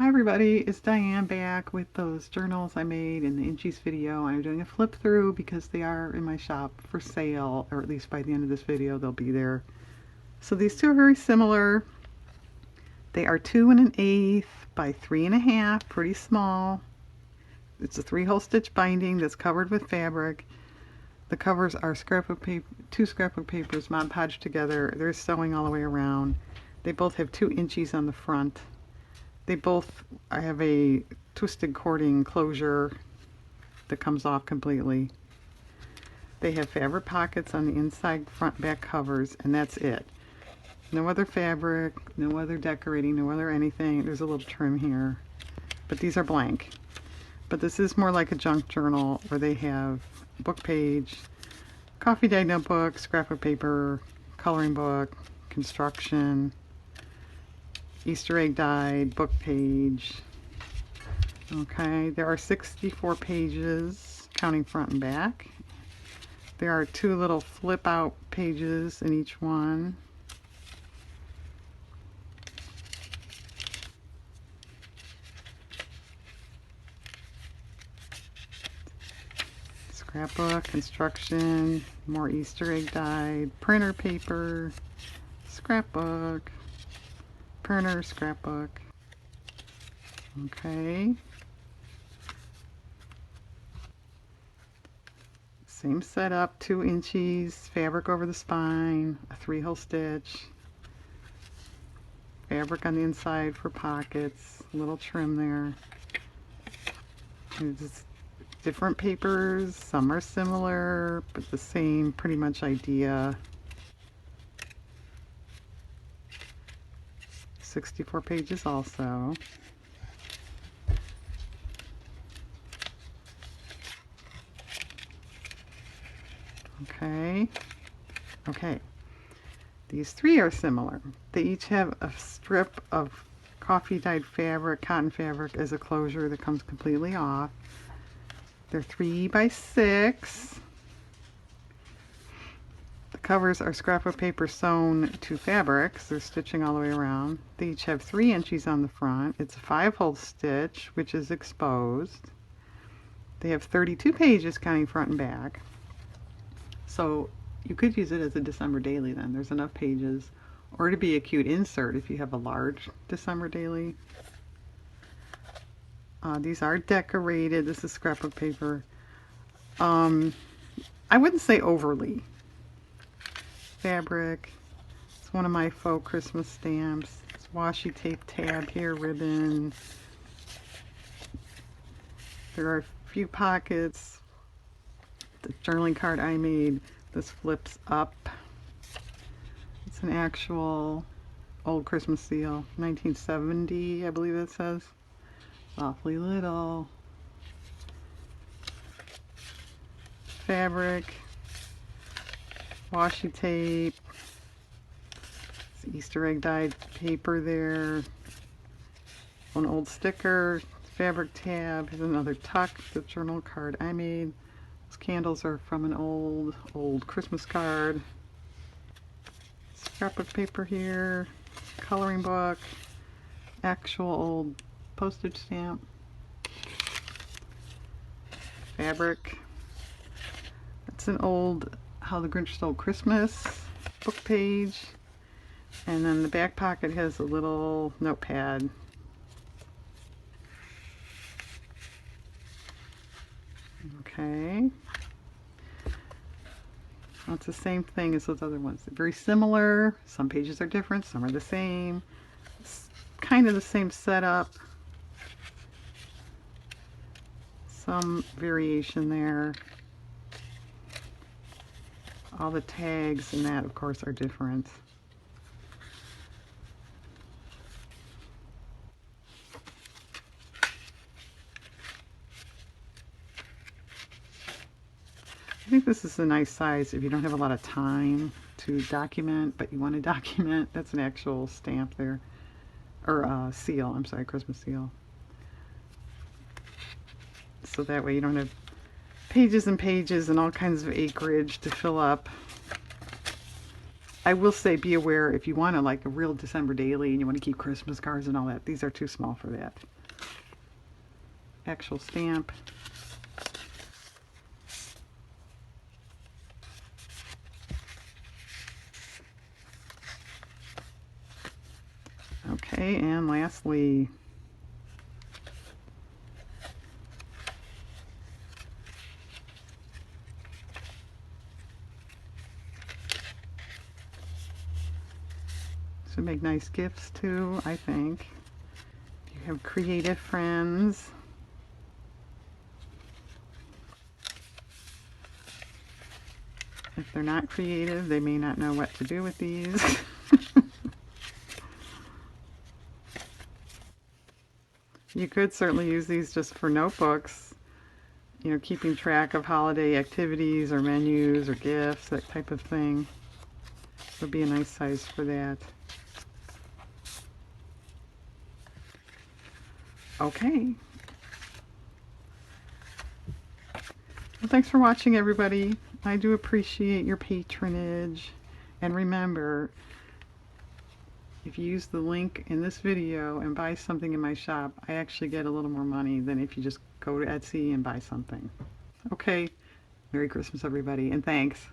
Hi everybody, it's Diane back with those journals I made in the Inchies video. I'm doing a flip through because they are in my shop for sale, or at least by the end of this video they'll be there. So these two are very similar. They are 2 1/8 by 3 1/2, pretty small. It's a 3-hole stitch binding that's covered with fabric. The covers are scrapbook paper, 2 scrapbook papers Mod Podge together. There's sewing all the way around. They both have 2 inchies on the front. I have a twisted cording closure that comes off completely. They have fabric pockets on the inside, front, back covers, and that's it. No other fabric, no other decorating, no other anything. There's a little trim here, but these are blank. But this is more like a junk journal where they have book page, coffee dyed notebook, scrapbook paper, coloring book, construction, Easter egg dyed, book page. Okay, there are 64 pages, counting front and back. There are 2 little flip out pages in each one. Scrapbook, construction, more Easter egg dyed, printer paper, scrapbook, printer, scrapbook. Okay. Same setup, 2 inchies, fabric over the spine, a 3-hole stitch, fabric on the inside for pockets, a little trim there. It's different papers, some are similar, but the same pretty much idea. 64 pages also. Okay. These 3 are similar. They each have a strip of coffee dyed fabric, cotton fabric, as a closure that comes completely off. They're 3 by 6. The covers are scrapbook paper sewn to fabrics. They're stitching all the way around. They each have 3 inches on the front. It's a 5-hole stitch, which is exposed. They have 32 pages counting front and back. So you could use it as a December daily then. There's enough pages. Or to be a cute insert if you have a large December daily. These are decorated. This is scrapbook paper. I wouldn't say overly. Fabric. It's one of my faux Christmas stamps. It's washi tape tab here, ribbon. There are a few pockets. The journaling card I made, this flips up. It's an actual old Christmas seal, 1970, I believe it says. Awfully little. Fabric, washi tape, it's Easter egg dyed paper there. An old sticker, fabric tab, here's another tuck, the journal card I made. Those candles are from an old Christmas card. Scrapbook paper here, coloring book, actual old postage stamp, fabric. It's an old How the Grinch Stole Christmas book page, and then the back pocket has a little notepad. Okay. Well, it's the same thing as those other ones. They're very similar. Some pages are different, some are the same. It's kind of the same setup. Some variation there. All the tags and that, of course, are different. I think this is a nice size if you don't have a lot of time to document, but you want to document. That's an actual stamp there. Or seal, I'm sorry, Christmas seal. So that way you don't have pages and pages and all kinds of acreage to fill up. I will say, be aware if you want to like a real December daily and you want to keep Christmas cards and all that, these are too small for that. Actual stamp. Okay, and lastly, should make nice gifts too, I think. If you have creative friends. If they're not creative, they may not know what to do with these. You could certainly use these just for notebooks, you know, keeping track of holiday activities or menus or gifts, that type of thing. Would be a nice size for that. Okay. Well, thanks for watching, everybody. I do appreciate your patronage. And remember, if you use the link in this video and buy something in my shop, I actually get a little more money than if you just go to Etsy and buy something. Okay, Merry Christmas, everybody, and thanks.